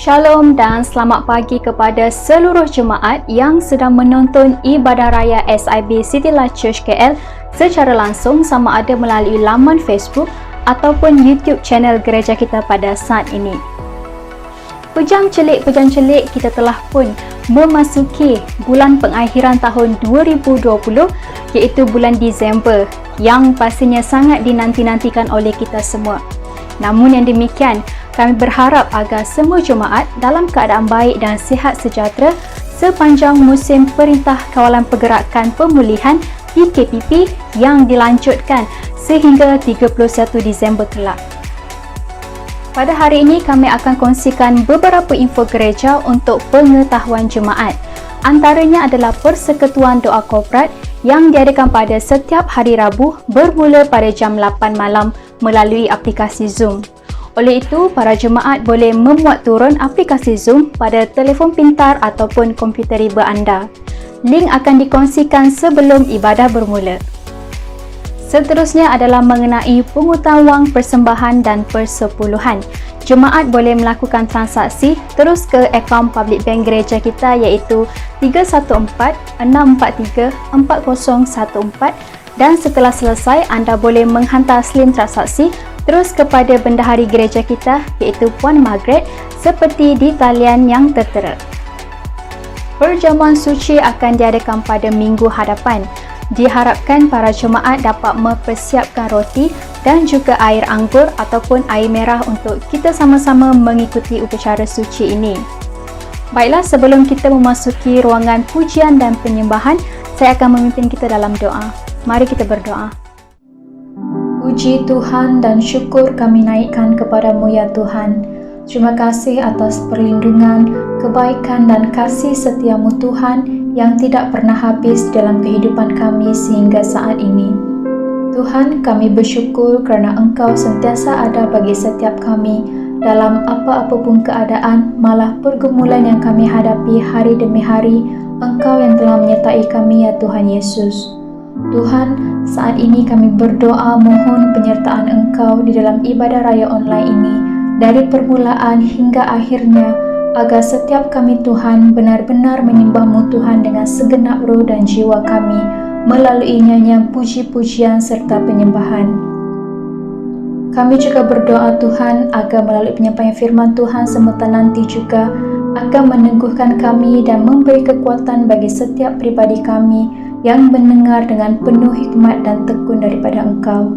Shalom dan selamat pagi kepada seluruh jemaat yang sedang menonton ibadah raya SIB Citylight Church KL secara langsung sama ada melalui laman Facebook ataupun YouTube channel gereja kita pada saat ini. Pejam celik kita telah pun memasuki bulan pengakhiran tahun 2020 iaitu bulan Disember yang pastinya sangat dinanti-nantikan oleh kita semua. Namun yang demikian, kami berharap agar semua jemaat dalam keadaan baik dan sihat sejahtera sepanjang musim Perintah Kawalan Pergerakan Pemulihan PKPP yang dilanjutkan sehingga 31 Disember kelak. Pada hari ini kami akan kongsikan beberapa info gereja untuk pengetahuan jemaat. Antaranya adalah persekutuan doa korporat yang diadakan pada setiap hari Rabu bermula pada jam 8 malam melalui aplikasi Zoom. Oleh itu, para jemaat boleh memuat turun aplikasi Zoom pada telefon pintar ataupun komputer riba anda. Link akan dikongsikan sebelum ibadah bermula. Seterusnya adalah mengenai pungutan wang persembahan dan persepuluhan. Jemaat boleh melakukan transaksi terus ke akaun public bank gereja kita iaitu 314-643-4014 dan setelah selesai anda boleh menghantar slip transaksi terus kepada bendahari gereja kita iaitu Puan Margaret seperti di talian yang tertera. Perjamuan suci akan diadakan pada minggu hadapan. Diharapkan para jemaat dapat mempersiapkan roti dan juga air anggur ataupun air merah untuk kita sama-sama mengikuti upacara suci ini. Baiklah, sebelum kita memasuki ruangan pujian dan penyembahan, saya akan memimpin kita dalam doa. Mari kita berdoa. Puji Tuhan dan syukur kami naikkan kepadamu ya Tuhan. Terima kasih atas perlindungan, kebaikan dan kasih setiamu Tuhan yang tidak pernah habis dalam kehidupan kami sehingga saat ini. Tuhan, kami bersyukur kerana Engkau sentiasa ada bagi setiap kami dalam apa-apa pun keadaan, malah pergumulan yang kami hadapi hari demi hari. Engkau yang telah menyertai kami ya Tuhan Yesus. Tuhan, saat ini kami berdoa mohon penyertaan Engkau di dalam ibadah raya online ini dari permulaan hingga akhirnya, agar setiap kami Tuhan benar-benar menyembah-Mu Tuhan dengan segenap roh dan jiwa kami melalui nyanyian puji-pujian serta penyembahan. Kami juga berdoa Tuhan agar melalui penyampaian firman Tuhan sebentar nanti juga akan meneguhkan kami dan memberi kekuatan bagi setiap pribadi kami yang mendengar dengan penuh hikmat dan tekun daripada Engkau.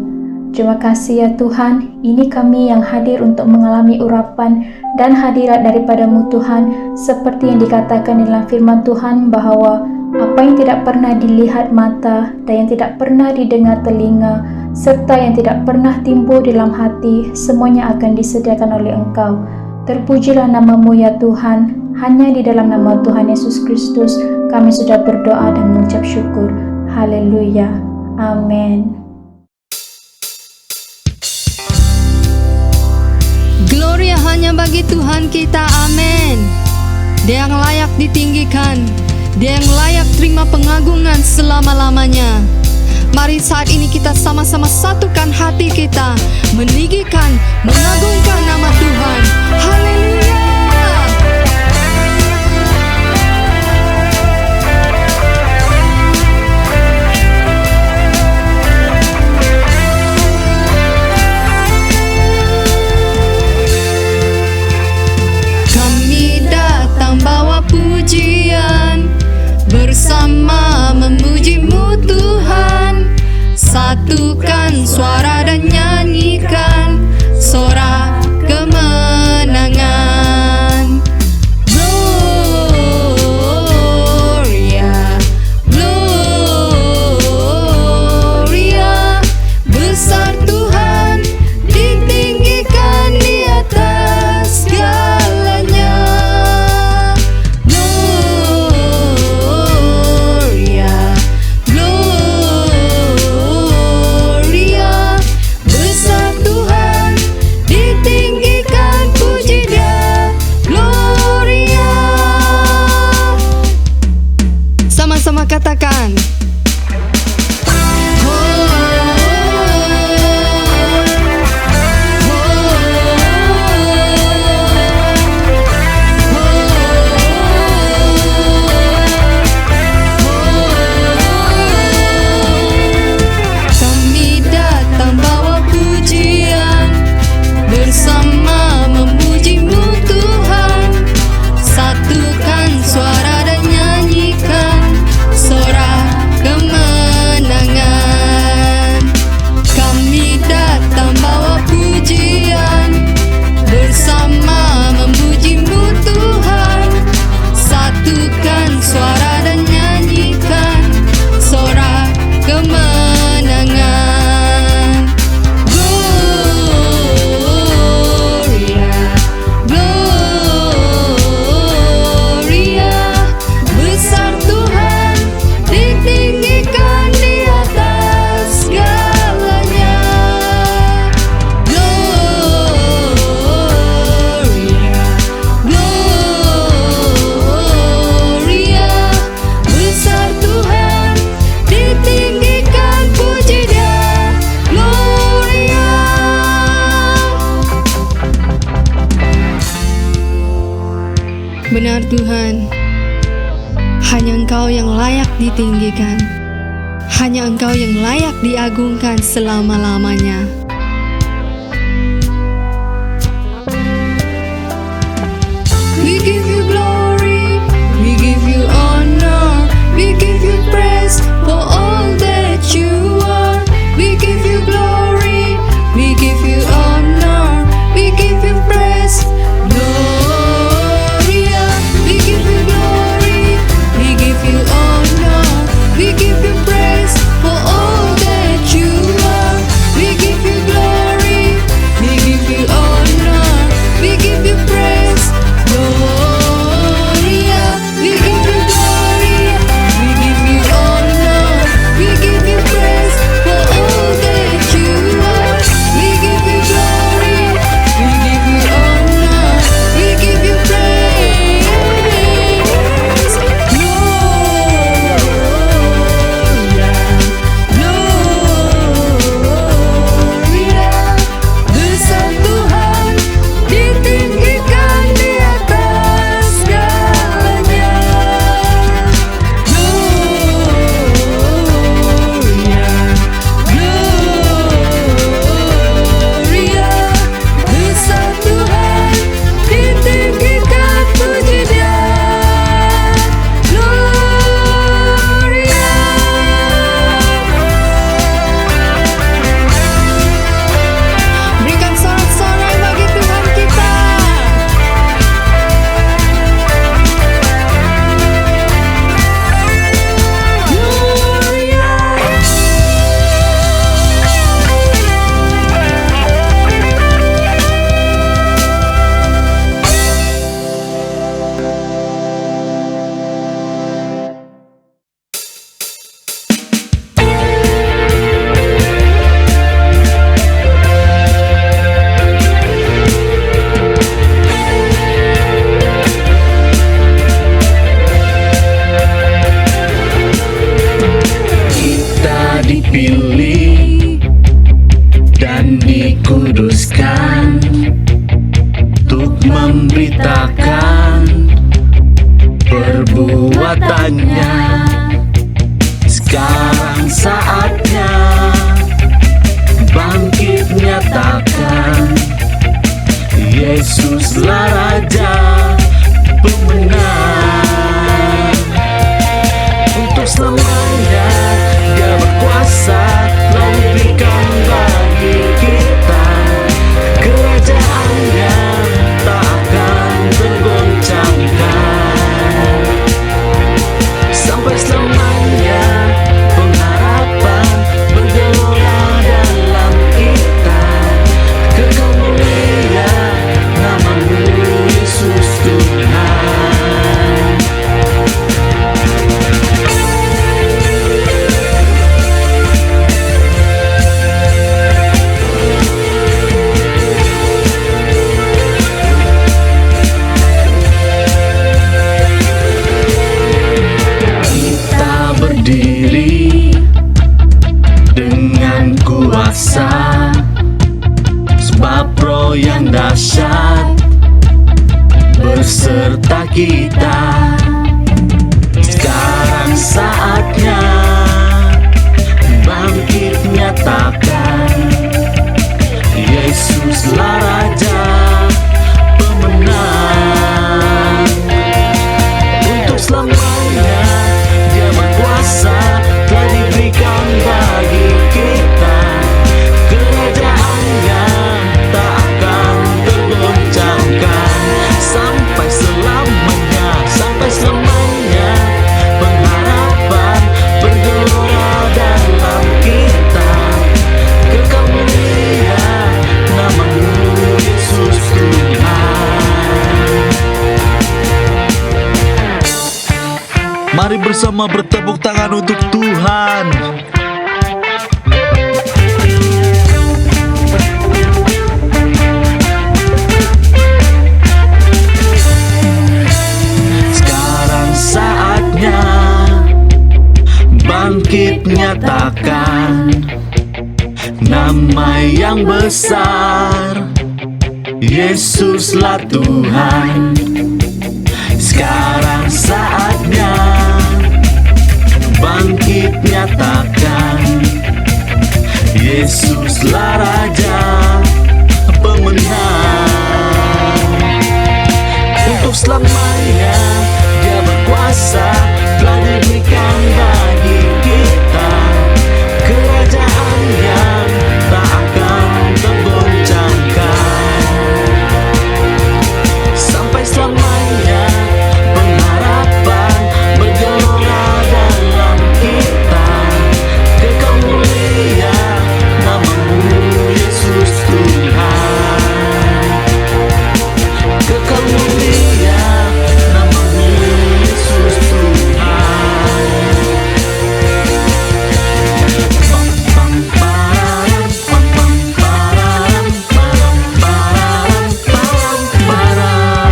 Terima kasih ya Tuhan, ini kami yang hadir untuk mengalami urapan dan hadirat daripada-Mu Tuhan, seperti yang dikatakan dalam firman Tuhan bahawa apa yang tidak pernah dilihat mata dan yang tidak pernah didengar telinga serta yang tidak pernah timbul dalam hati, semuanya akan disediakan oleh Engkau. Terpujilah nama-Mu ya Tuhan. Hanya di dalam nama Tuhan Yesus Kristus kami sudah berdoa dan mengucap syukur. Haleluya. Amin. Gloria hanya bagi Tuhan kita. Amin. Dia yang layak ditinggikan, Dia yang layak terima pengagungan selama-lamanya. Mari saat ini kita sama-sama satukan hati kita, meninggikan, mengagungkan nama Tuhan. Haleluya. Pujian bersama memuji-Mu Tuhan, satukan suara dan nyanyikan sorak kemenangan. Gloria, Gloria, besar Tuhan, ditinggikan di atas segalanya. Gloria, Benar Tuhan, hanya Engkau yang layak ditinggikan, hanya Engkau yang layak diagungkan selama-lamanya. We give you glory, we give you honor, we give you praise for all that you are. We give you glory, we give you honor, we give you praise. Gloria, we give you glory, we give you honor, we give you praise for all that you are. We give you glory, we give you honor, we give you praise. Gloria, we give you glory, we give you honor, we give you praise for all that you are. We give you glory, we give you honor, we give you praise. Gloria, Gloria, besar Tuhan ditinggikan di atas segalanya. Gloria, Gloria, besar Tuhan ditinggikan puji Dia. Gloria. Berikan sorak-sorai bagi Tuhan kita. Gloria. Kita dipilih dan dikuduskan untuk memberitakan perbuatannya. Sekarang saatnya bangkit nyatakan Yesuslah Raja pemenang. Untuk selamanya Dia berkuasa, telah diberikan bagi kita. Kerajaannya tak akan tergoncangkan. Sampai selamanya pengharapan bergelora dalam kita. Kekal mulia nama-Mu Yesus Tuhan. Kita berdiri dengan kuasa, sebab Roh yang dahsyat beserta kita. Sekarang saatnya bangkit nyatakan Yesuslah Raja pemenang. Untuk selamanya Dia berkuasa, telah diberikan bagi kita. Kerajaannya tak akan tergoncangkan. Sampai selamanya, sampai selamanya pengharapan bergelora dalam kita. Kekal mulia nama-Mu Yesus Tuhan. Mari bersama bertepuk tangan untuk Tuhan. Sekarang saatnya bangkit nyatakan nama yang besar, Yesuslah Tuhan. Sekarang saatnya bangkit nyatakan, Yesuslah Raja pemenang. Untuk selamanya Dia berkuasa, telah diberikan bagi kita kerajaan yang tak akan tergoncangkan. Sampai selamanya pengharapan bergelora dalam kita. Kekal mulia namamu Yesus Tuhan. Kekal mulia namamu Yesus Tuhan. Pam pam pararam, pam pam pararam, param pararam, param param.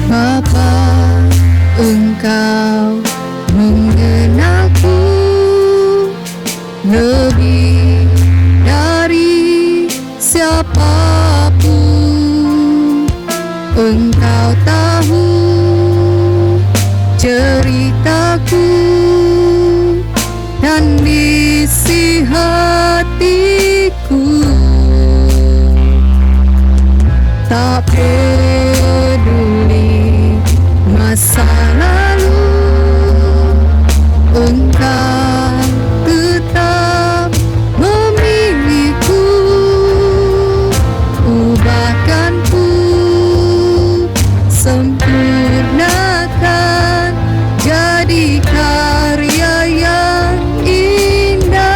Bapa, Engkau mengenalku lebih dari siapapun. Engkau tahu ceritaku dan isi hatiku. Tak peduli masa lalu, Engkau tetap memilihku. Ubahkanku, sempurnakan, jadi karya yang indah.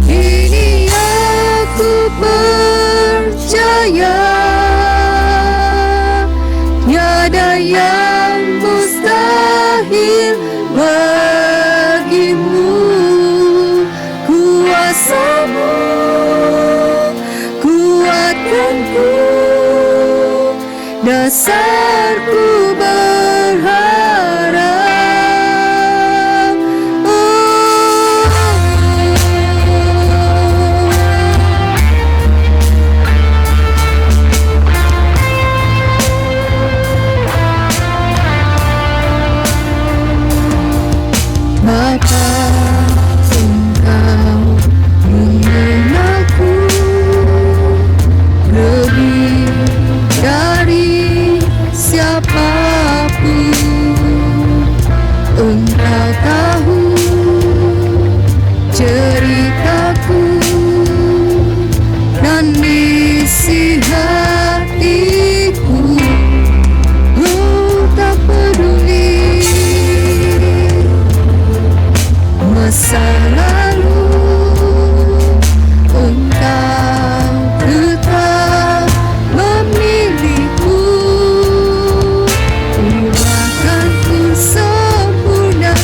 Ini aku percaya, tiada yang mustahil bagimu. Kuasamu kuatkanku, dasarku berharap. Bapa, Engkau mengenalku lebih dari siapapun. Engkau tahu ceritaku dan isi hatiku. Tak peduli masa lalu, Engkau tetap memilihku. Ubahkanku, sempurnakan,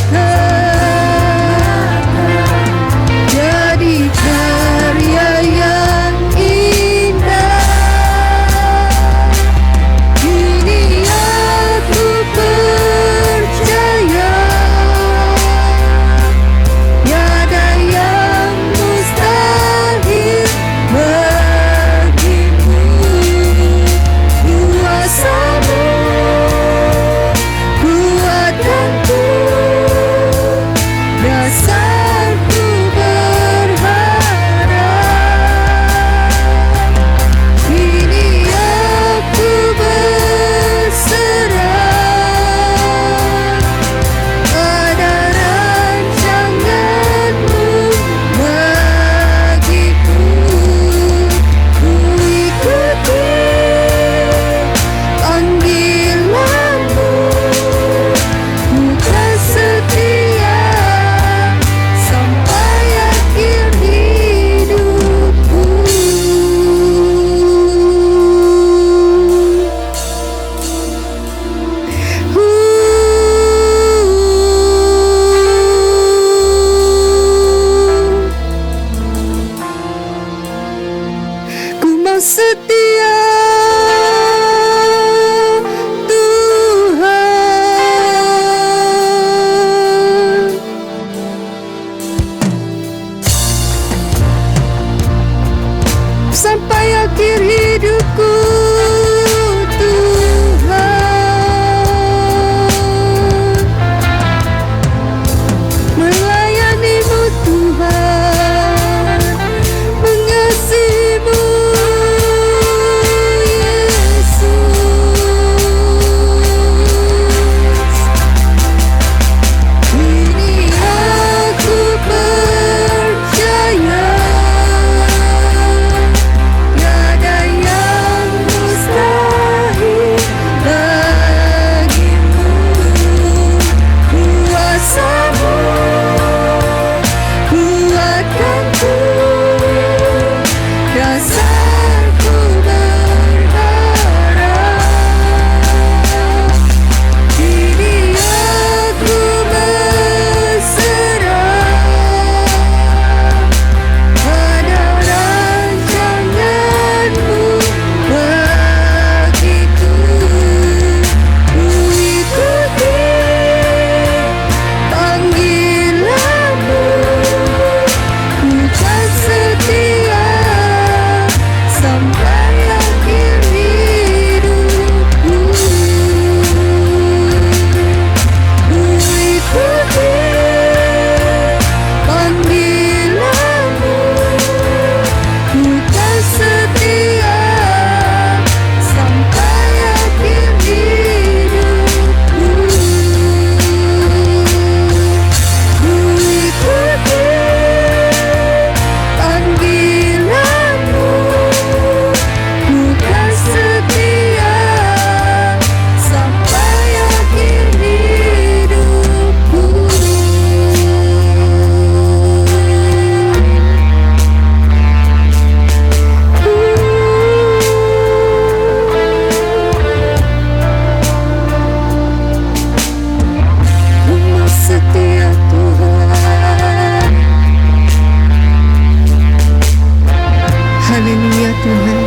Haleluya Tuhan.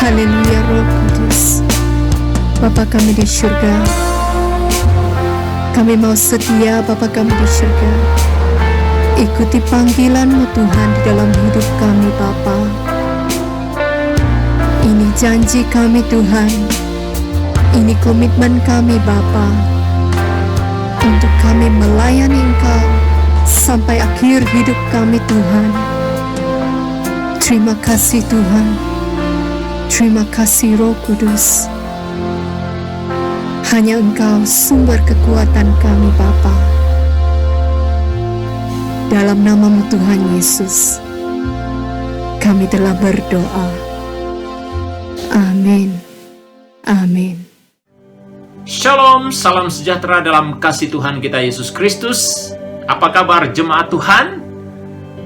Haleluya Roh Kudus. Bapa kami di surga, kami mau setia Bapa kami di surga. Ikuti panggilan-Mu Tuhan di dalam hidup kami Bapa. Ini janji kami Tuhan. Ini komitmen kami Bapa, untuk kami melayani Engkau sampai akhir hidup kami Tuhan. Terima kasih Tuhan. Terima kasih Roh Kudus. Hanya Engkau sumber kekuatan kami Bapa. Dalam nama-Mu Tuhan Yesus, kami telah berdoa. Amin. Amin. Shalom, salam sejahtera dalam kasih Tuhan kita Yesus Kristus. Apa kabar jemaat Tuhan?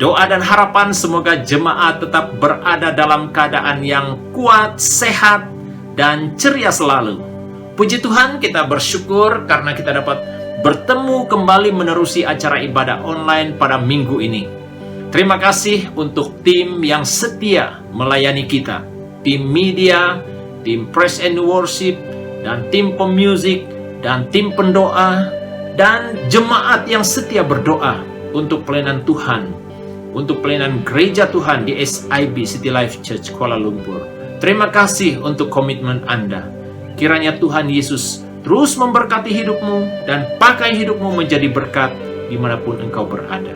Doa dan harapan semoga jemaat tetap berada dalam keadaan yang kuat, sehat, dan ceria selalu. Puji Tuhan, kita bersyukur karena kita dapat bertemu kembali menerusi acara ibadah online pada minggu ini. Terima kasih untuk tim yang setia melayani kita. Tim media, tim praise and worship, dan tim pemusik, dan tim pendoa, dan jemaat yang setia berdoa untuk pelayanan Tuhan, untuk pelayanan gereja Tuhan di SIB City Life Church Kuala Lumpur. Terima kasih untuk komitmen Anda. Kiranya Tuhan Yesus terus memberkati hidupmu dan pakai hidupmu menjadi berkat dimanapun engkau berada.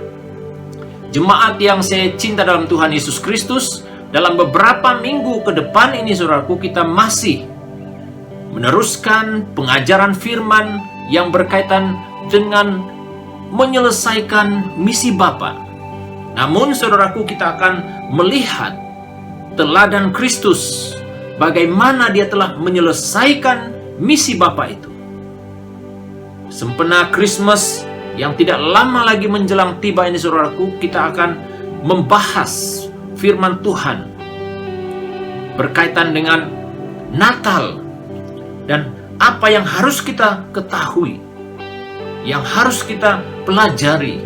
Jemaat yang saya cinta dalam Tuhan Yesus Kristus, dalam beberapa minggu ke depan ini saudaraku, kita masih meneruskan pengajaran firman yang berkaitan dengan menyelesaikan misi Bapa. Namun saudaraku, kita akan melihat teladan Kristus, bagaimana dia telah menyelesaikan misi Bapa itu. Sempena Christmas yang tidak lama lagi menjelang tiba ini saudaraku, kita akan membahas firman Tuhan berkaitan dengan Natal dan apa yang harus kita ketahui, yang harus kita pelajari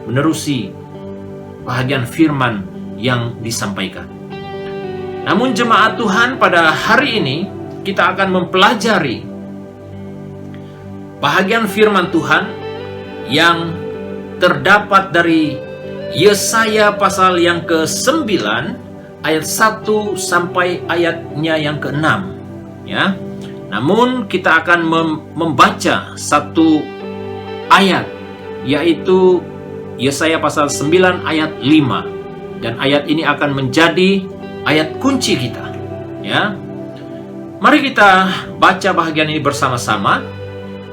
menerusi bahagian firman yang disampaikan. Namun jemaat Tuhan, pada hari ini kita akan mempelajari bahagian firman Tuhan yang terdapat dari Yesaya pasal yang ke-9 ayat 1 sampai ayatnya yang ke-6 ya. Namun kita akan membaca satu ayat, yaitu Yesaya pasal 9 ayat 5, dan ayat ini akan menjadi ayat kunci kita ya. Mari kita baca bahagian ini bersama-sama.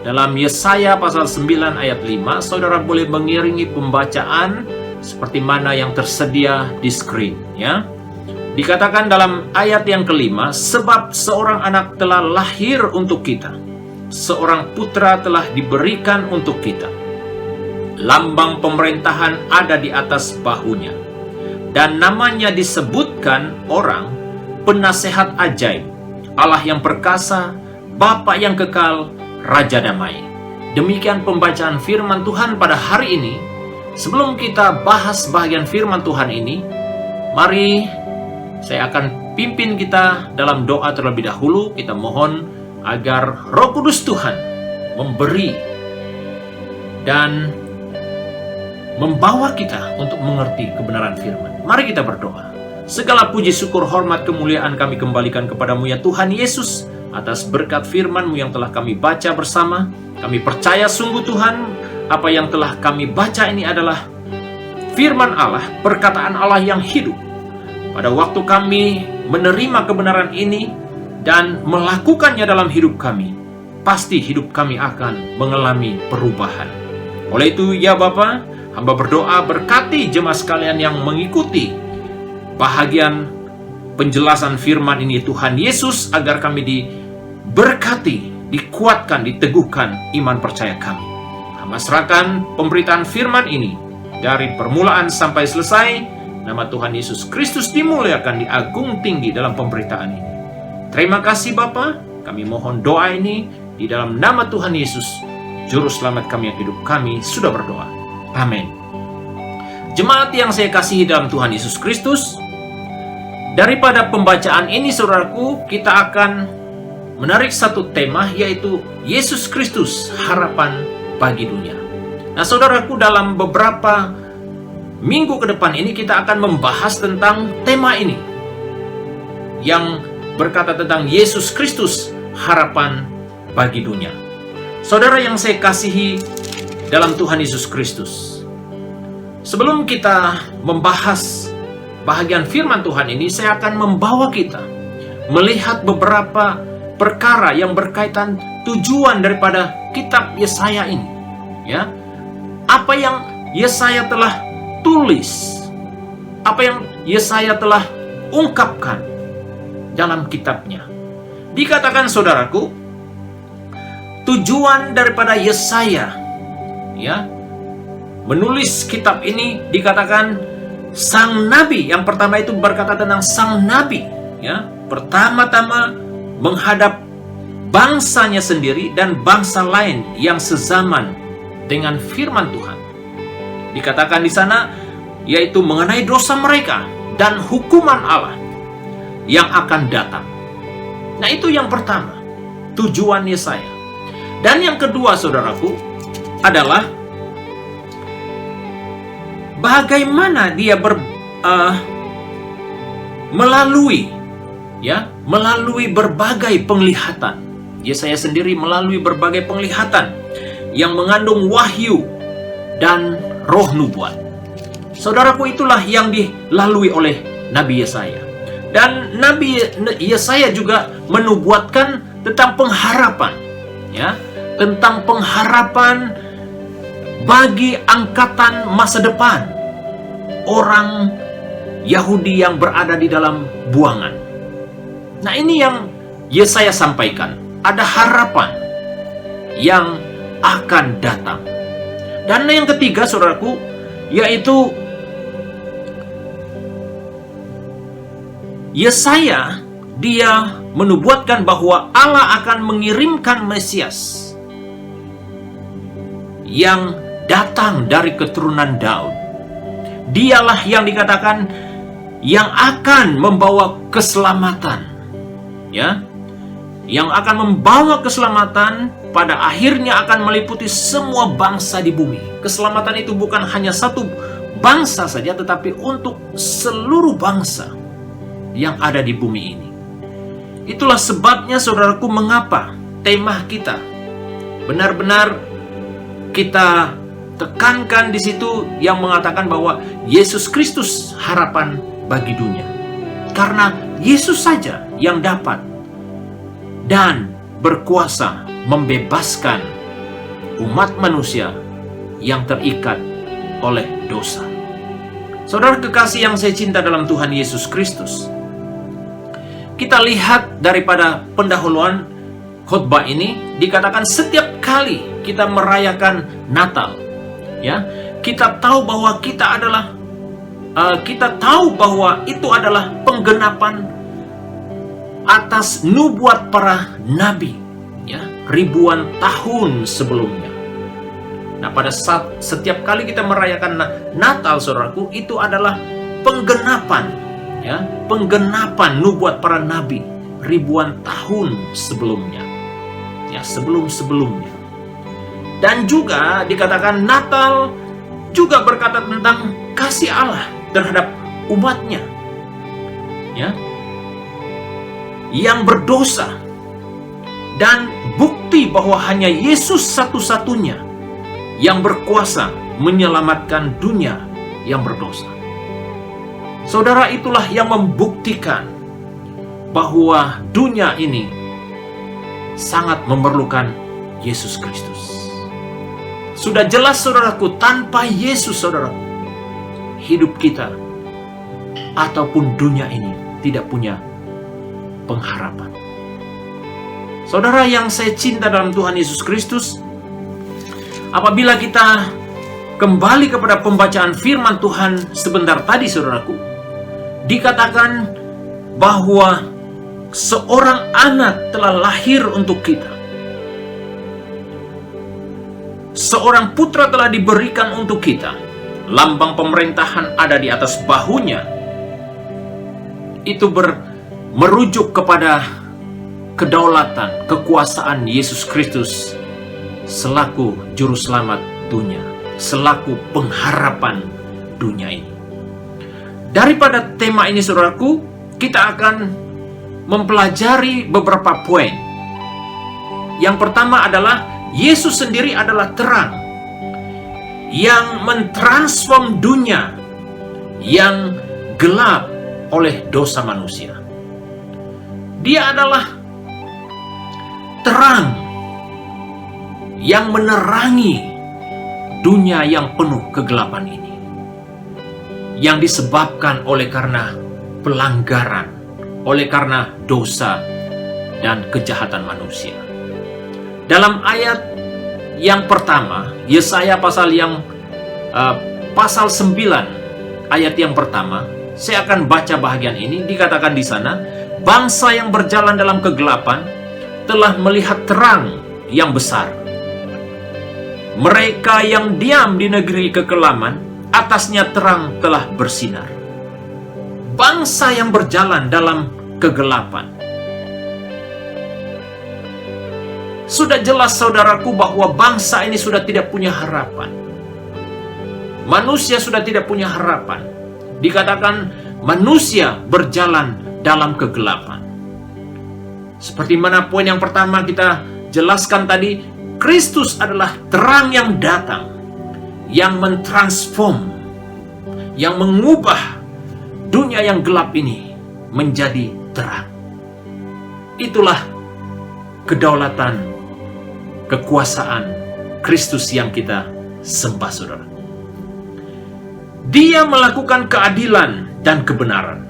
Dalam Yesaya pasal 9 ayat 5, saudara boleh mengiringi pembacaan seperti mana yang tersedia di screen ya. Dikatakan dalam ayat yang kelima, sebab seorang anak telah lahir untuk kita, seorang putra telah diberikan untuk kita. Lambang pemerintahan ada di atas bahunya, dan namanya disebutkan orang penasehat ajaib, Allah yang perkasa, Bapa yang kekal, Raja damai. Demikian pembacaan firman Tuhan pada hari ini. Sebelum kita bahas bahagian firman Tuhan ini, mari saya akan pimpin kita dalam doa terlebih dahulu. Kita mohon agar Roh Kudus Tuhan memberi dan membawa kita untuk mengerti kebenaran firman. Mari kita berdoa. Segala puji, syukur, hormat, kemuliaan kami kembalikan kepadamu ya Tuhan Yesus, atas berkat firman-Mu yang telah kami baca bersama. Kami percaya sungguh Tuhan, apa yang telah kami baca ini adalah firman Allah, perkataan Allah yang hidup. Pada waktu kami menerima kebenaran ini dan melakukannya dalam hidup kami, pasti hidup kami akan mengalami perubahan. Oleh itu ya Bapa, hamba berdoa berkati jemaat sekalian yang mengikuti bahagian penjelasan firman ini Tuhan Yesus, agar kami diberkati, dikuatkan, diteguhkan iman percaya kami. Hamba serahkan pemberitaan firman ini dari permulaan sampai selesai. Nama Tuhan Yesus Kristus dimuliakan, diagung tinggi dalam pemberitaan ini. Terima kasih Bapa, kami mohon doa ini di dalam nama Tuhan Yesus, Juru Selamat kami yang hidup, kami sudah berdoa. Amin. Jemaat yang saya kasihi dalam Tuhan Yesus Kristus, Daripada pembacaan ini, saudaraku, kita akan menarik satu tema, yaitu Yesus Kristus, harapan bagi dunia. Nah, saudaraku, dalam beberapa minggu ke depan ini kita akan membahas tentang tema ini, yang berkata tentang Yesus Kristus, harapan bagi dunia. Saudara yang saya kasihi dalam Tuhan Yesus Kristus, sebelum kita membahas bahagian firman Tuhan ini, saya akan membawa kita melihat beberapa perkara yang berkaitan tujuan daripada kitab Yesaya ini. Ya, apa yang Yesaya telah tulis, apa yang Yesaya telah ungkapkan dalam kitabnya. Dikatakan, saudaraku, tujuan daripada Yesaya, ya, menulis kitab ini, dikatakan sang nabi. Yang pertama itu berkata tentang sang nabi, ya, pertama-tama menghadap bangsanya sendiri dan bangsa lain yang sezaman dengan firman Tuhan. Dikatakan di sana, yaitu mengenai dosa mereka dan hukuman Allah yang akan datang. Nah, itu yang pertama, tujuan Yesaya. Dan yang kedua, saudaraku, adalah bagaimana dia melalui berbagai penglihatan. Yesaya sendiri melalui berbagai penglihatan yang mengandung wahyu dan roh nubuat. Saudaraku, itulah yang dilalui oleh Nabi Yesaya. Dan Nabi Yesaya juga menubuatkan tentang pengharapan, ya, tentang pengharapan bagi angkatan masa depan orang Yahudi yang berada di dalam buangan. Nah, ini yang Yesaya sampaikan, ada harapan yang akan datang. Dan yang ketiga, saudaraku, yaitu Yesaya, dia menubuatkan bahwa Allah akan mengirimkan Mesias yang datang dari keturunan Daud. Dialah yang dikatakan yang akan membawa keselamatan, ya, yang akan membawa keselamatan, pada akhirnya akan meliputi semua bangsa di bumi. Keselamatan itu bukan hanya satu bangsa saja, tetapi untuk seluruh bangsa yang ada di bumi ini. Itulah sebabnya, saudaraku, mengapa tema kita benar-benar kita tekankan di situ yang mengatakan bahwa Yesus Kristus harapan bagi dunia. Karena Yesus saja yang dapat dan berkuasa membebaskan umat manusia yang terikat oleh dosa. Saudara kekasih yang saya cinta dalam Tuhan Yesus Kristus, kita lihat daripada pendahuluan khotbah ini, dikatakan setiap kali kita merayakan Natal, ya, kita tahu bahwa kita tahu bahwa itu adalah penggenapan atas nubuat para nabi, ya, ribuan tahun sebelumnya. Nah, pada saat setiap kali kita merayakan Natal, saudaraku, itu adalah penggenapan, ya, penggenapan nubuat para nabi ribuan tahun sebelumnya, ya, sebelum-sebelumnya. Dan juga dikatakan Natal juga berkata tentang kasih Allah terhadap umatnya, ya, yang berdosa, dan bukti bahwa hanya Yesus satu-satunya yang berkuasa menyelamatkan dunia yang berdosa. Saudara, itulah yang membuktikan bahwa dunia ini sangat memerlukan Yesus Kristus. Sudah jelas, saudaraku, tanpa Yesus, saudaraku, hidup kita ataupun dunia ini tidak punya pengharapan. Saudara yang saya cinta dalam Tuhan Yesus Kristus, apabila kita kembali kepada pembacaan firman Tuhan sebentar tadi, saudaraku, dikatakan bahwa seorang anak telah lahir untuk kita. Seorang putra telah diberikan untuk kita. Lambang pemerintahan ada di atas bahunya. itu merujuk kepada kedaulatan, kekuasaan Yesus Kristus selaku juru selamat dunia, selaku pengharapan dunia ini. Daripada tema ini, saudaraku, kita akan mempelajari beberapa poin. Yang pertama adalah Yesus sendiri adalah terang yang mentransform dunia yang gelap oleh dosa manusia. Dia adalah terang yang menerangi dunia yang penuh kegelapan ini, yang disebabkan oleh karena pelanggaran, oleh karena dosa dan kejahatan manusia. Dalam ayat yang pertama, Yesaya pasal 9 ayat yang pertama, saya akan baca bahagian ini. Dikatakan di sana, bangsa yang berjalan dalam kegelapan telah melihat terang yang besar. Mereka yang diam di negeri kekelaman, atasnya terang telah bersinar. Bangsa yang berjalan dalam kegelapan. Sudah jelas, saudaraku, bahwa bangsa ini sudah tidak punya harapan. Manusia sudah tidak punya harapan. Dikatakan manusia berjalan dalam kegelapan. Seperti mana poin yang pertama kita jelaskan tadi, Kristus adalah terang yang datang, yang mentransform, yang mengubah dunia yang gelap ini menjadi terang. Itulah kedaulatan, kekuasaan Kristus yang kita sembah, saudara. Dia melakukan keadilan dan kebenaran.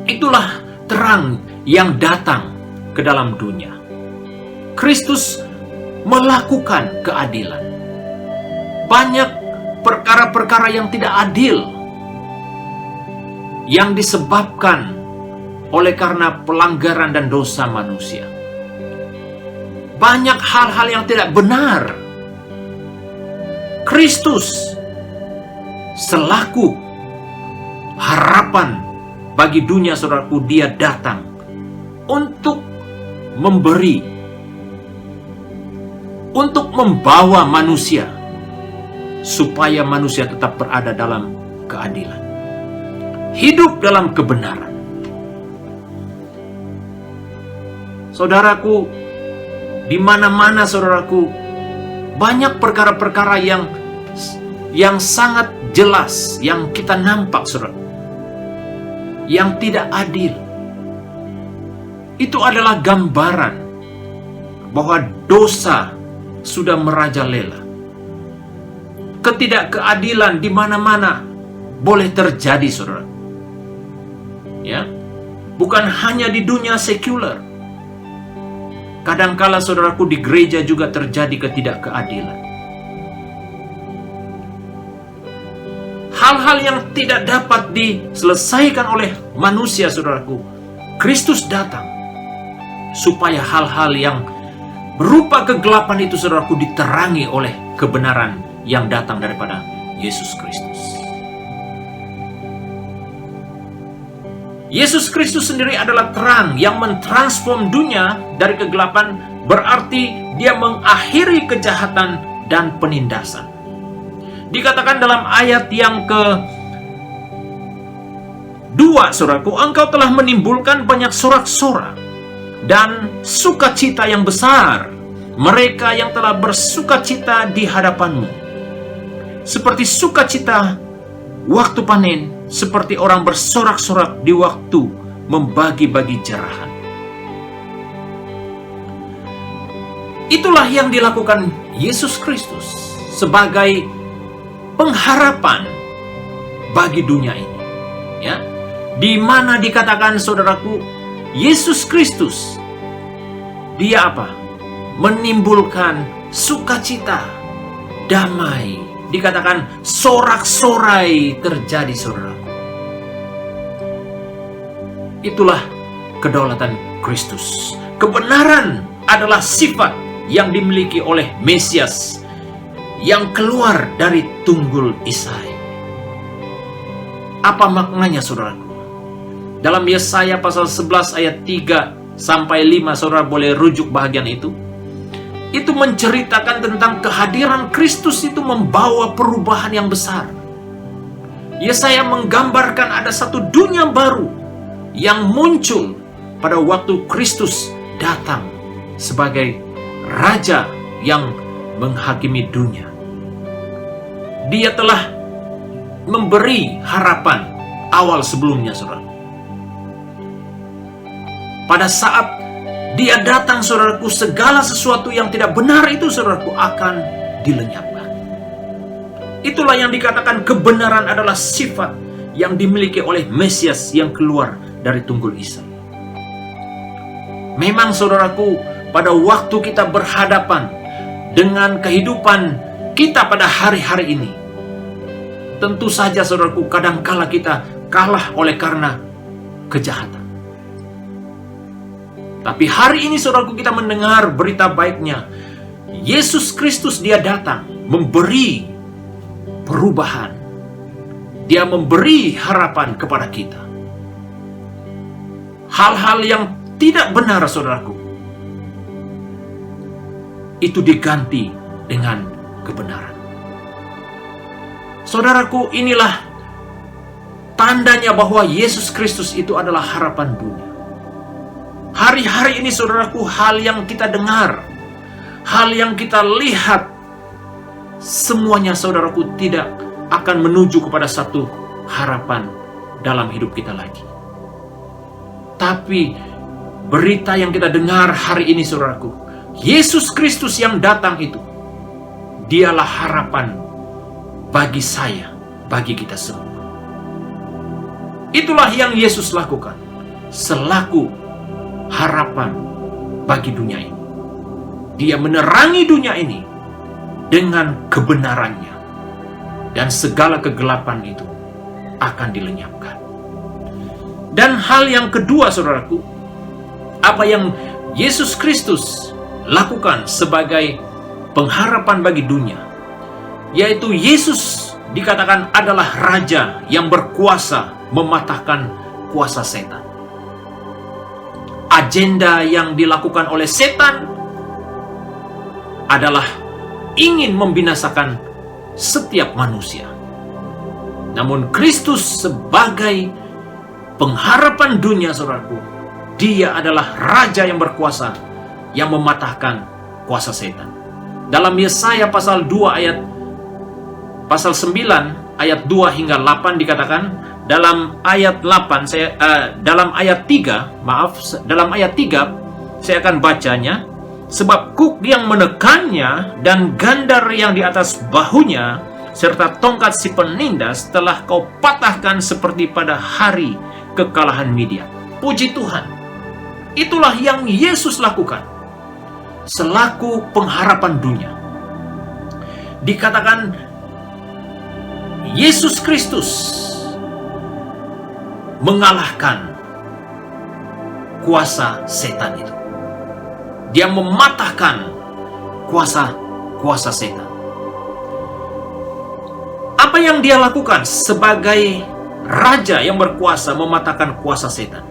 Itulah terang yang datang ke dalam dunia. Kristus melakukan keadilan. Banyak perkara-perkara yang tidak adil yang disebabkan oleh karena pelanggaran dan dosa manusia. Banyak hal-hal yang tidak benar. Kristus selaku harapan bagi dunia, saudaraku, dia datang untuk memberi, untuk membawa manusia supaya manusia tetap berada dalam keadilan, hidup dalam kebenaran. Saudaraku, di mana-mana, saudaraku, banyak perkara-perkara yang sangat jelas yang kita nampak, saudara, yang tidak adil. Itu adalah gambaran bahwa dosa sudah merajalela. Ketidakkeadilan di mana-mana boleh terjadi, saudara. Ya, bukan hanya di dunia sekuler. Kadangkala, saudaraku, di gereja juga terjadi ketidakkeadilan. Hal-hal yang tidak dapat diselesaikan oleh manusia, saudaraku, Kristus datang supaya hal-hal yang berupa kegelapan itu, saudaraku, diterangi oleh kebenaran yang datang daripada Yesus Kristus. Yesus Kristus sendiri adalah terang yang mentransform dunia dari kegelapan, berarti dia mengakhiri kejahatan dan penindasan. Dikatakan dalam ayat yang ke-2, saudaraku, engkau telah menimbulkan banyak sorak-sorak dan sukacita yang besar, mereka yang telah bersukacita di hadapanmu. Seperti sukacita waktu panen, seperti orang bersorak-sorak di waktu membagi-bagi jarahan. Itulah yang dilakukan Yesus Kristus sebagai pengharapan bagi dunia ini. Ya, di mana dikatakan, saudaraku, Yesus Kristus, dia apa? Menimbulkan sukacita, damai. Dikatakan sorak-sorai terjadi, saudara. Itulah kedaulatan Kristus. Kebenaran adalah sifat yang dimiliki oleh Mesias yang keluar dari tunggul Isai. Apa maknanya, saudaraku? Dalam Yesaya pasal 11 ayat 3 sampai 5, saudara boleh rujuk bahagian itu. Itu menceritakan tentang kehadiran Kristus itu membawa perubahan yang besar. Yesaya menggambarkan ada satu dunia baru yang muncul pada waktu Kristus datang sebagai Raja yang menghakimi dunia. Dia telah memberi harapan awal sebelumnya, saudara. Pada saat dia datang, saudaraku, segala sesuatu yang tidak benar itu, saudaraku, akan dilenyapkan. Itulah yang dikatakan kebenaran adalah sifat yang dimiliki oleh Mesias yang keluar dari tunggul Isai. Memang, saudaraku, pada waktu kita berhadapan dengan kehidupan kita pada hari-hari ini, tentu saja, saudaraku, kadangkala kita kalah oleh karena kejahatan. Tapi hari ini, saudaraku, kita mendengar berita baiknya. Yesus Kristus, dia datang memberi perubahan. Dia memberi harapan kepada kita. Hal-hal yang tidak benar, saudaraku, itu diganti dengan kebenaran. Saudaraku, inilah tandanya bahwa Yesus Kristus itu adalah harapan dunia. Hari-hari ini, saudaraku, hal yang kita dengar, hal yang kita lihat, semuanya, saudaraku, tidak akan menuju kepada satu harapan dalam hidup kita lagi. Tapi berita yang kita dengar hari ini, saudaraku, Yesus Kristus yang datang itu, dialah harapan bagi saya, bagi kita semua. Itulah yang Yesus lakukan selaku harapan bagi dunia ini. Dia menerangi dunia ini dengan kebenarannya, dan segala kegelapan itu akan dilenyapkan. Dan hal yang kedua, saudaraku, apa yang Yesus Kristus lakukan sebagai pengharapan bagi dunia, yaitu Yesus dikatakan adalah Raja yang berkuasa mematahkan kuasa setan. Agenda yang dilakukan oleh setan adalah ingin membinasakan setiap manusia. Namun Kristus sebagai pengharapan dunia, saudaraku, dia adalah Raja yang berkuasa yang mematahkan kuasa setan. Dalam Yesaya pasal 9 ayat 2 hingga 8 dikatakan, dalam ayat 3 saya akan bacanya. Sebab kuk yang menekannya dan gandar yang di atas bahunya serta tongkat si penindas telah kau patahkan seperti pada hari kekalahan Midian. Puji Tuhan, itulah yang Yesus lakukan selaku pengharapan dunia. Dikatakan Yesus Kristus mengalahkan kuasa setan itu. Dia mematahkan kuasa setan. Apa yang dia lakukan sebagai Raja yang berkuasa mematahkan kuasa setan?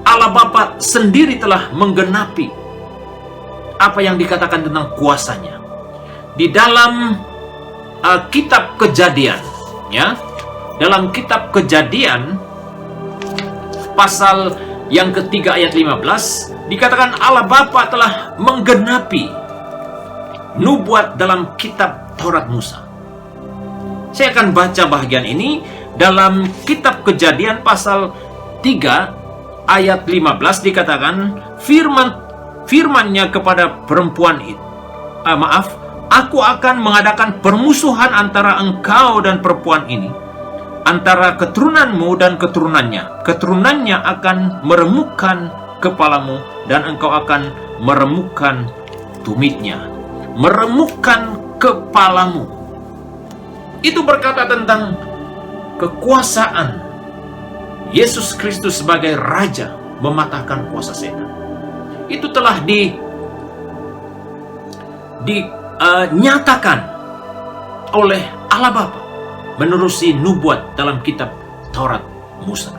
Allah Bapa sendiri telah menggenapi apa yang dikatakan tentang kuasanya di dalam kitab Kejadian, ya. Dalam kitab Kejadian pasal yang ketiga ayat 15 dikatakan Allah Bapa telah menggenapi nubuat dalam kitab Taurat Musa. Saya akan baca bahagian ini dalam kitab Kejadian pasal 3 ayat 15 dikatakan firman-nya kepada perempuan itu, aku akan mengadakan permusuhan antara engkau dan perempuan ini, antara keturunanmu dan keturunannya. Keturunannya akan meremukkan kepalamu dan engkau akan meremukkan tumitnya. Meremukkan kepalamu. Itu berkata tentang kekuasaan Yesus Kristus sebagai Raja mematahkan kuasa setan. Itu telah dinyatakan oleh Allah Bapa menerusi nubuat dalam kitab Taurat Musa.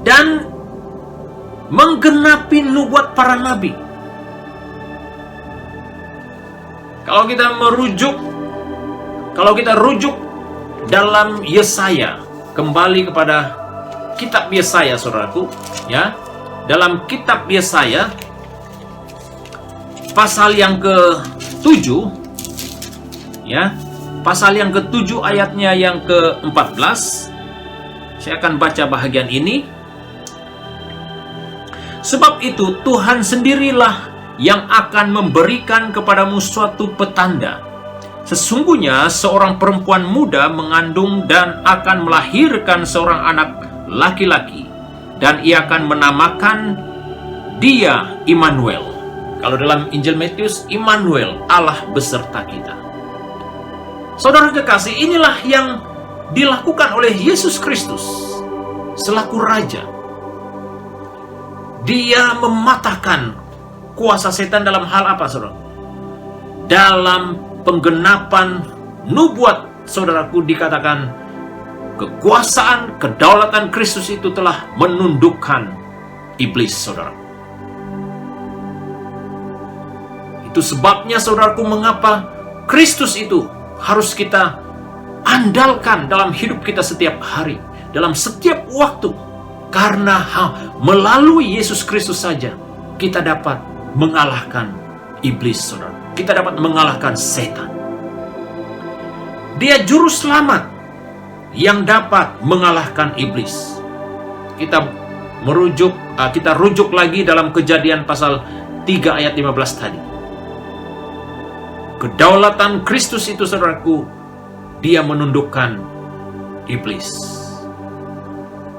Dan menggenapi nubuat para nabi. Kalau kita rujuk dalam Yesaya, kembali kepada kitab Yesaya, saudaraku, ya. Dalam kitab Yesaya pasal yang ke-7, ya. Pasal yang ke-7 ayatnya yang ke-14. Saya akan baca bahagian ini. Sebab itu Tuhan sendirilah yang akan memberikan kepadamu suatu petanda. Sesungguhnya seorang perempuan muda mengandung dan akan melahirkan seorang anak laki-laki, dan ia akan menamakan dia Immanuel. Kalau dalam Injil Matius, Immanuel, Allah beserta kita. Saudara kekasih, inilah yang dilakukan oleh Yesus Kristus selaku Raja. Dia mematahkan kuasa setan dalam hal apa, saudara? Dalam penggenapan nubuat, saudaraku, dikatakan kekuasaan, kedaulatan Kristus itu telah menundukkan iblis, saudara. Itu sebabnya, saudaraku, mengapa Kristus itu harus kita andalkan dalam hidup kita setiap hari, dalam setiap waktu. Karena melalui Yesus Kristus saja kita dapat mengalahkan iblis, saudara. Kita dapat mengalahkan setan. Dia juru selamat yang dapat mengalahkan iblis. Kita rujuk lagi dalam Kejadian pasal 3 ayat 15 tadi. Kedaulatan Kristus itu, saudaraku, dia menundukkan iblis.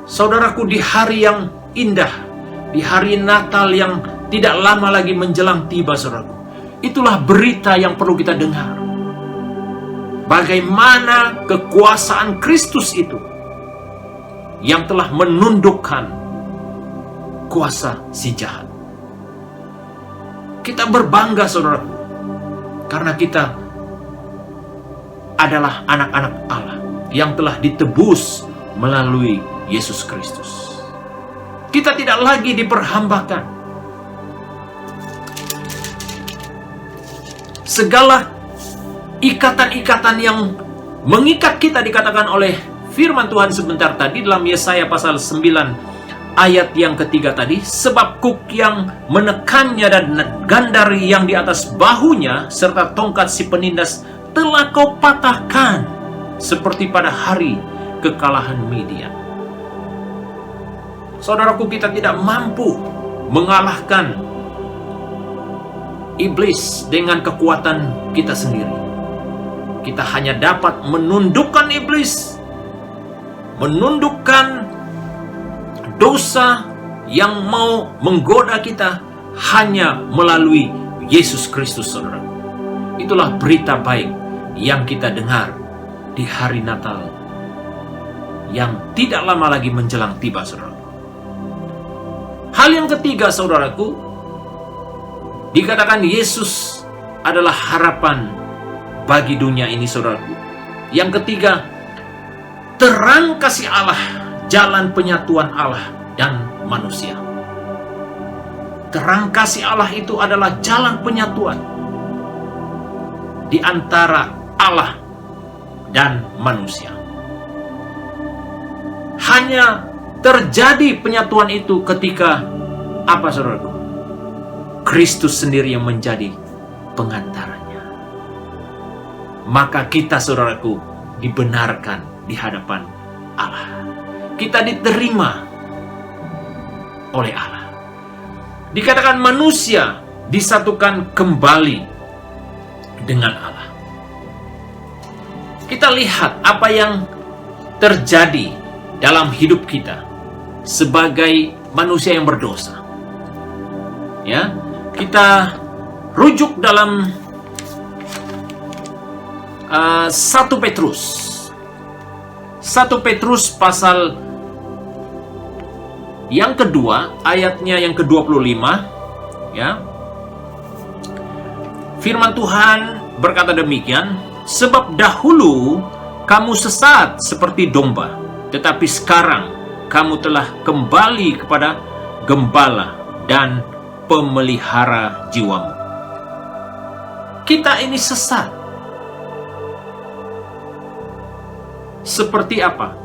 Saudaraku, di hari yang indah, di hari Natal yang tidak lama lagi menjelang tiba, saudaraku, itulah berita yang perlu kita dengar. Bagaimana kekuasaan Kristus itu yang telah menundukkan kuasa si jahat. Kita berbangga, saudaraku, karena kita adalah anak-anak Allah yang telah ditebus melalui Yesus Kristus. Kita tidak lagi diperhambakan. Segala ikatan-ikatan yang mengikat kita dikatakan oleh firman Tuhan sebentar tadi dalam Yesaya pasal 9 ayat yang ketiga tadi. Sebab kuk yang menekannya dan gandari yang di atas bahunya serta tongkat si penindas telah kau patahkan seperti pada hari kekalahan Midian. Saudaraku, kita tidak mampu mengalahkan iblis dengan kekuatan kita sendiri. Kita hanya dapat menundukkan iblis, menundukkan dosa yang mau menggoda kita hanya melalui Yesus Kristus, saudara. Itulah berita baik yang kita dengar di hari Natal yang tidak lama lagi menjelang tiba, saudara. Hal yang ketiga, saudaraku, dikatakan Yesus adalah harapan bagi dunia ini, saudaraku. Yang ketiga, terang kasih Allah, jalan penyatuan Allah dan manusia. Terang kasih Allah itu adalah jalan penyatuan di antara Allah dan manusia. Hanya terjadi penyatuan itu ketika apa, saudaraku? Kristus sendiri yang menjadi pengantaranya. Maka kita, saudaraku, dibenarkan di hadapan Allah. Kita diterima oleh Allah. Dikatakan manusia disatukan kembali dengan Allah. Kita lihat apa yang terjadi dalam hidup kita sebagai manusia yang berdosa. Ya, kita rujuk dalam 1 Petrus pasal yang kedua, ayatnya yang ke-25, ya. Firman Tuhan berkata demikian, sebab dahulu Kamu sesat seperti domba, tetapi sekarang kamu telah kembali kepada gembala dan pemelihara jiwamu. Kita ini sesat. Seperti apa?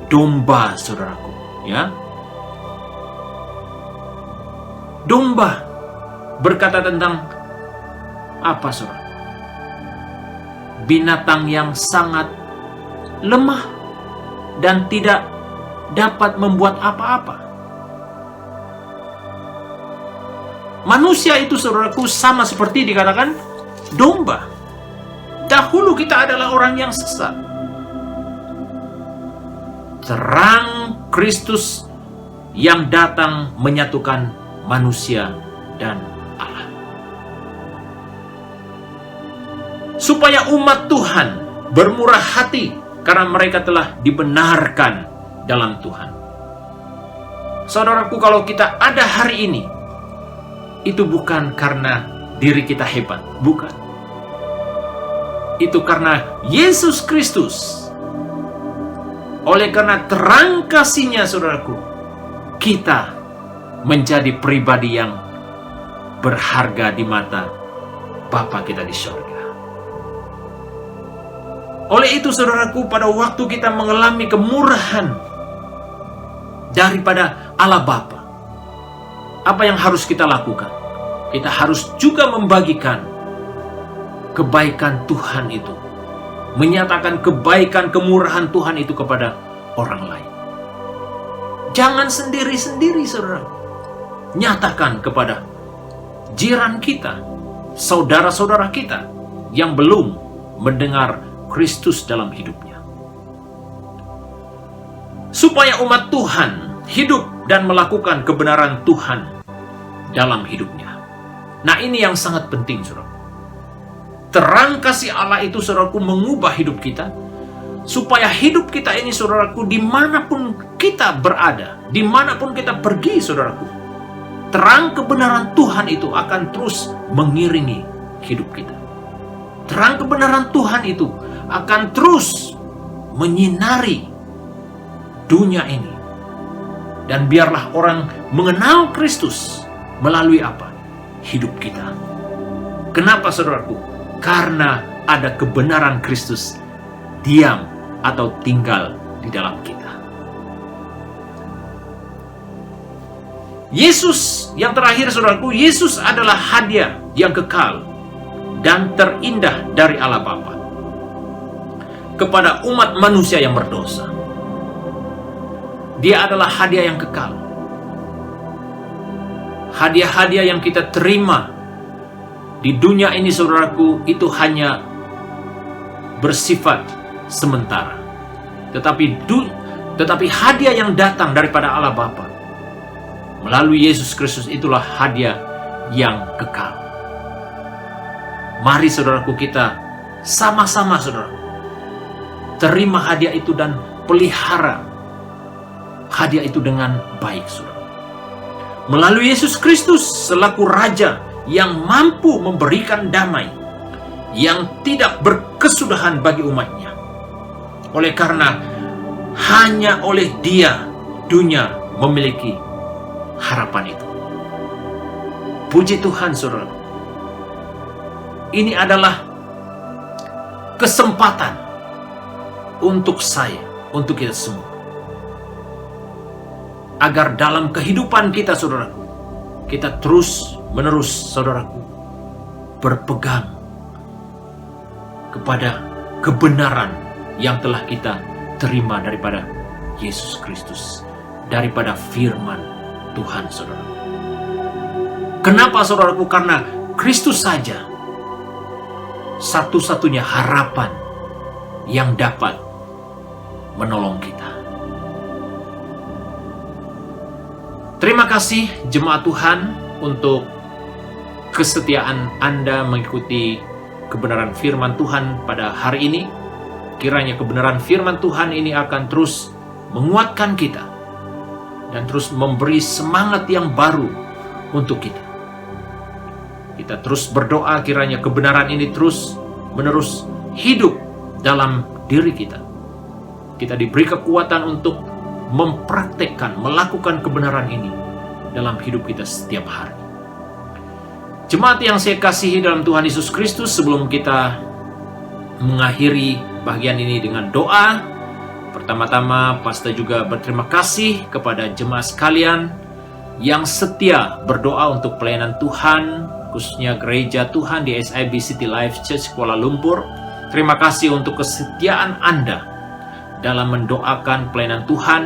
Domba, saudaraku, ya. Domba berkata tentang apa, saudara? Binatang yang sangat lemah dan tidak dapat membuat apa-apa. Manusia itu, saudaraku, sama seperti dikatakan domba. Dahulu kita adalah orang yang sesat. Terang Kristus yang datang menyatukan manusia dan Allah. Supaya umat Tuhan bermurah hati karena mereka telah dibenarkan dalam Tuhan. Saudaraku, kalau kita ada hari ini, itu bukan karena diri kita hebat, bukan. Itu karena Yesus Kristus. Oleh karena terang kasih-Nya, saudaraku, kita menjadi pribadi yang berharga di mata Bapa kita di surga. Oleh itu, saudaraku, pada waktu kita mengalami kemurahan daripada Allah Bapa, apa yang harus kita lakukan? Kita harus juga membagikan kebaikan Tuhan itu, menyatakan kebaikan kemurahan Tuhan itu kepada orang lain. Jangan sendiri-sendiri, saudara. Nyatakan kepada jiran kita, saudara-saudara kita yang belum mendengar Kristus dalam hidupnya. Supaya umat Tuhan hidup dan melakukan kebenaran Tuhan dalam hidupnya. Nah, ini yang sangat penting, saudara. Terang kasih Allah itu, saudaraku, mengubah hidup kita, supaya hidup kita ini, saudaraku, dimanapun kita berada, dimanapun kita pergi, saudaraku, terang kebenaran Tuhan itu akan terus mengiringi hidup kita. Terang kebenaran Tuhan itu akan terus menyinari dunia ini. Dan biarlah orang mengenal Kristus melalui apa? Hidup kita. Kenapa, saudaraku? Karena ada kebenaran Kristus diam atau tinggal di dalam kita. Yesus yang terakhir, saudaraku, Yesus adalah hadiah yang kekal dan terindah dari Allah Bapa kepada umat manusia yang berdosa. Dia adalah hadiah yang kekal. Hadiah-hadiah yang kita terima di dunia ini, saudaraku, itu hanya bersifat sementara. Tetapi hadiah yang datang daripada Allah Bapa melalui Yesus Kristus itulah hadiah yang kekal. Mari, saudaraku, kita sama-sama, saudara, terima hadiah itu dan pelihara hadiah itu dengan baik, saudara. Melalui Yesus Kristus selaku Raja yang mampu memberikan damai yang tidak berkesudahan bagi umatnya. Oleh karena hanya oleh Dia dunia memiliki harapan itu. Puji Tuhan, saudara. Ini adalah kesempatan untuk saya, untuk kita semua, agar dalam kehidupan kita, saudaraku, kita terus menerus, saudaraku, berpegang kepada kebenaran yang telah kita terima daripada Yesus Kristus, daripada firman Tuhan, saudara. Kenapa, saudaraku? Karena Kristus saja satu-satunya harapan yang dapat menolong kita. Terima kasih jemaat Tuhan untuk kesetiaan Anda mengikuti kebenaran firman Tuhan pada hari ini. Kiranya kebenaran firman Tuhan ini akan terus menguatkan kita dan terus memberi semangat yang baru untuk kita. Kita terus berdoa kiranya kebenaran ini terus menerus hidup dalam diri kita. Kita diberi kekuatan untuk mempraktekkan, melakukan kebenaran ini dalam hidup kita setiap hari. Jemaat yang saya kasihi dalam Tuhan Yesus Kristus, sebelum kita mengakhiri bagian ini dengan doa, pertama-tama Pastor juga berterima kasih kepada jemaat sekalian yang setia berdoa untuk pelayanan Tuhan, khususnya gereja Tuhan di SIB City Life Church Kuala Lumpur. Terima kasih untuk kesetiaan Anda dalam mendoakan pelayanan Tuhan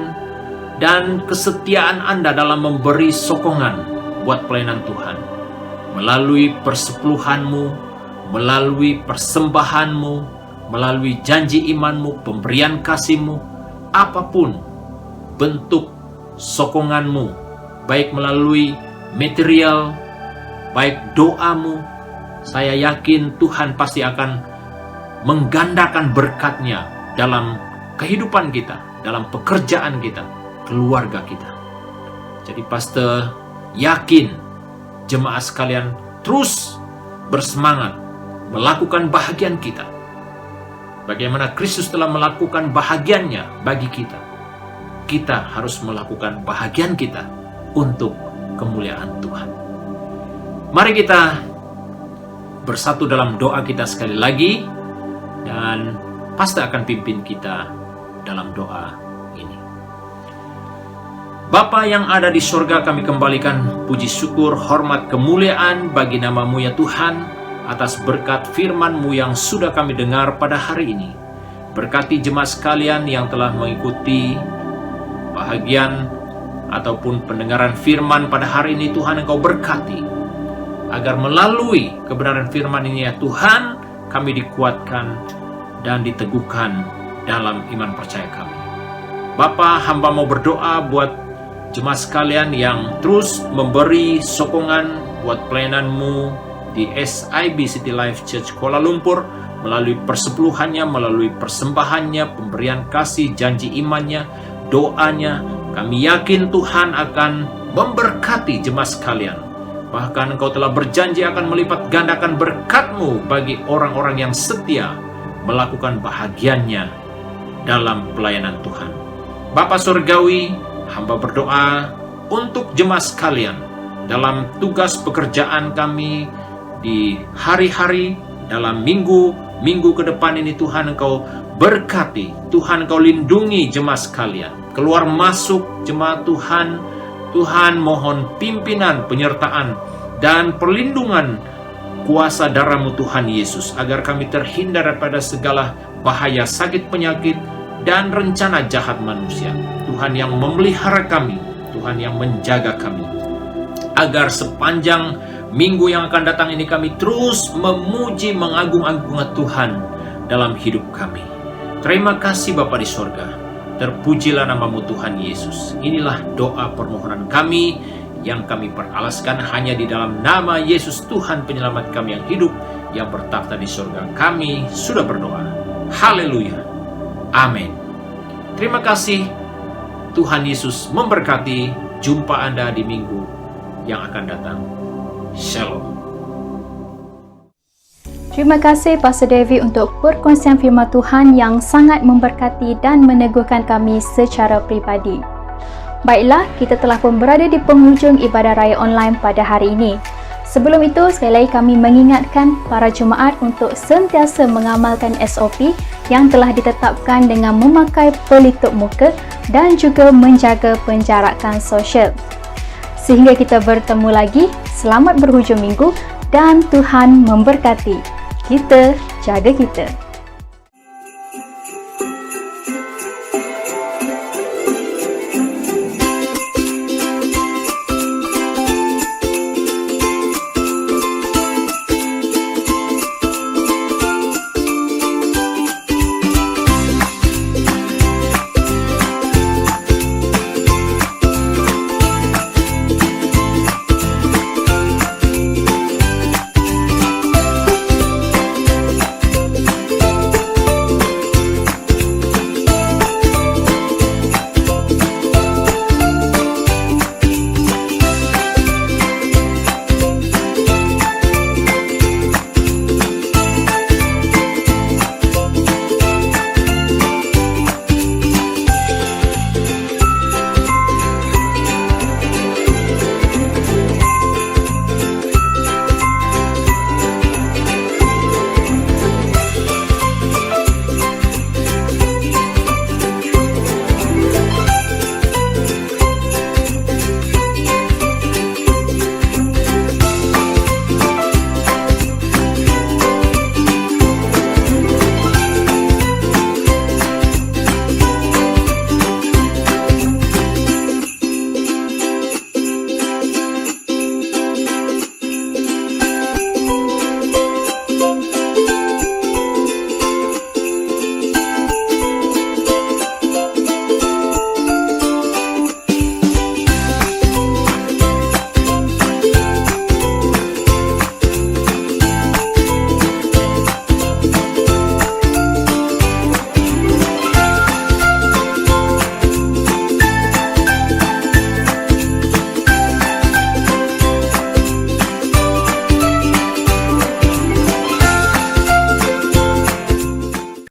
dan kesetiaan Anda dalam memberi sokongan buat pelayanan Tuhan melalui persepuluhanmu, melalui persembahanmu, melalui janji imanmu, pemberian kasihmu, apapun bentuk sokonganmu, baik melalui material, baik doamu, saya yakin Tuhan pasti akan menggandakan berkat-Nya dalam kehidupan kita, dalam pekerjaan kita, keluarga kita. Jadi Pastor yakin jemaat sekalian terus bersemangat melakukan bahagian kita. Bagaimana Kristus telah melakukan bahagiannya bagi kita. Kita harus melakukan bahagian kita untuk kemuliaan Tuhan. Mari kita bersatu dalam doa kita sekali lagi, dan Pastor akan pimpin kita dalam doa ini. Bapa yang ada di surga, kami kembalikan puji syukur, hormat, kemuliaan bagi nama-Mu ya Tuhan, atas berkat firman-Mu yang sudah kami dengar pada hari ini. Berkati jemaat sekalian yang telah mengikuti bahagian ataupun pendengaran firman pada hari ini. Tuhan, Engkau berkati agar melalui kebenaran firman ini ya Tuhan, kami dikuatkan dan diteguhkan dalam iman percaya kami. Bapa, hamba mau berdoa buat jemaat sekalian yang terus memberi sokongan buat pelayanan-Mu di SIB City Life Church Kuala Lumpur, melalui persepuluhannya, melalui persembahannya, pemberian kasih, janji imannya, doanya. Kami yakin Tuhan akan memberkati jemaat sekalian. Bahkan Engkau telah berjanji akan melipat gandakan berkat-Mu bagi orang-orang yang setia melakukan bahagiannya dalam pelayanan Tuhan. Bapa Surgawi, hamba berdoa untuk jemaat sekalian dalam tugas pekerjaan kami di hari-hari, dalam minggu ke depan ini. Tuhan, Engkau berkati, Tuhan Engkau lindungi jemaat sekalian, keluar masuk jemaat Tuhan. Tuhan, mohon pimpinan, penyertaan, dan perlindungan kuasa darah-Mu Tuhan Yesus, agar kami terhindar daripada segala bahaya, sakit, penyakit, dan rencana jahat manusia. Tuhan yang memelihara kami, Tuhan yang menjaga kami, agar sepanjang minggu yang akan datang ini kami terus memuji, mengagung-agungkan Tuhan dalam hidup kami. Terima kasih Bapa di sorga. Terpujilah nama-Mu Tuhan Yesus. Inilah doa permohonan kami yang kami peralaskan hanya di dalam nama Yesus Tuhan Penyelamat kami yang hidup, yang bertakhta di surga. Kami sudah berdoa. Haleluya. Amin. Terima kasih. Tuhan Yesus memberkati. Jumpa Anda di minggu yang akan datang. Shalom. Terima kasih Pastor David untuk perkongsian firman Tuhan yang sangat memberkati dan meneguhkan kami secara pribadi. Baiklah, kita telah pun berada di penghujung ibadah raya online pada hari ini. Sebelum itu, sekali lagi kami mengingatkan para jemaat untuk sentiasa mengamalkan SOP yang telah ditetapkan dengan memakai pelitup muka dan juga menjaga penjarakan sosial. Sehingga kita bertemu lagi, selamat berhujung minggu dan Tuhan memberkati. Kita jaga kita.